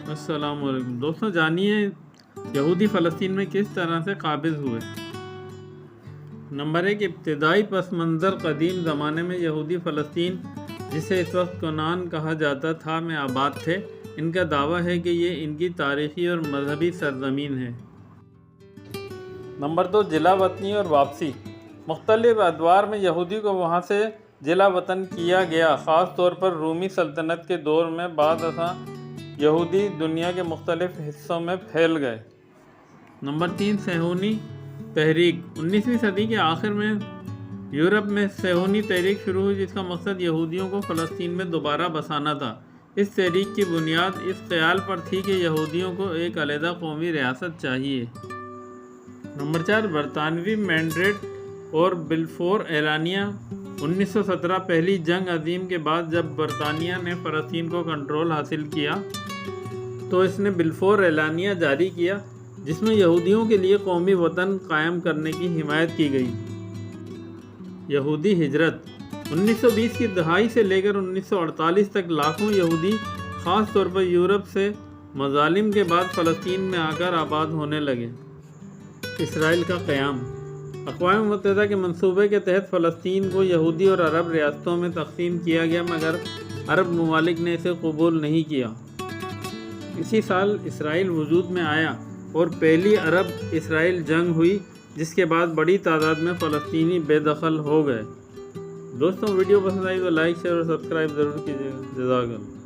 السلام علیکم دوستوں، جانیے یہودی فلسطین میں کس طرح سے قابض ہوئے۔ نمبر 1، ابتدائی پس منظر قدیم زمانے میں یہودی فلسطین، جسے اس وقت کنعان کہا جاتا تھا، میں آباد تھے۔ ان کا دعویٰ ہے کہ یہ ان کی تاریخی اور مذہبی سرزمین ہے۔ نمبر 2، جلا وطنی اور واپسی۔ مختلف ادوار میں یہودی کو وہاں سے جلا وطن کیا گیا، خاص طور پر رومی سلطنت کے دور میں بعد ازاں یہودی دنیا کے مختلف حصوں میں پھیل گئے۔ نمبر 3، صہیونی تحریک۔ 19ویں صدی کے آخر میں یورپ میں صہیونی تحریک شروع ہوئی، جس کا مقصد یہودیوں کو فلسطین میں دوبارہ بسانا تھا۔ اس تحریک کی بنیاد اس خیال پر تھی کہ یہودیوں کو ایک علیحدہ قومی ریاست چاہیے۔ نمبر 4، برطانوی مینڈیٹ اور بلفور اعلانیہ۔ 1917 پہلی جنگ عظیم کے بعد جب برطانیہ نے فلسطین کو کنٹرول حاصل کیا تو اس نے بلفور اعلانیہ جاری کیا، جس میں یہودیوں کے لیے قومی وطن قائم کرنے کی حمایت کی گئی۔ یہودی ہجرت۔ 1920 کی دہائی سے لے کر 1948 تک لاکھوں یہودی، خاص طور پر یورپ سے مظالم کے بعد، فلسطین میں آ کر آباد ہونے لگے۔ اسرائیل کا قیام۔ اقوام متحدہ کے منصوبے کے تحت فلسطین کو یہودی اور عرب ریاستوں میں تقسیم کیا گیا، مگر عرب ممالک نے اسے قبول نہیں کیا۔ اسی سال اسرائیل وجود میں آیا اور پہلی عرب اسرائیل جنگ ہوئی، جس کے بعد بڑی تعداد میں فلسطینی بے دخل ہو گئے۔ دوستوں، ویڈیو پسند آئی تو لائک، شیئر اور سبسکرائب ضرور کیجیے گا۔ جزاک اللہ۔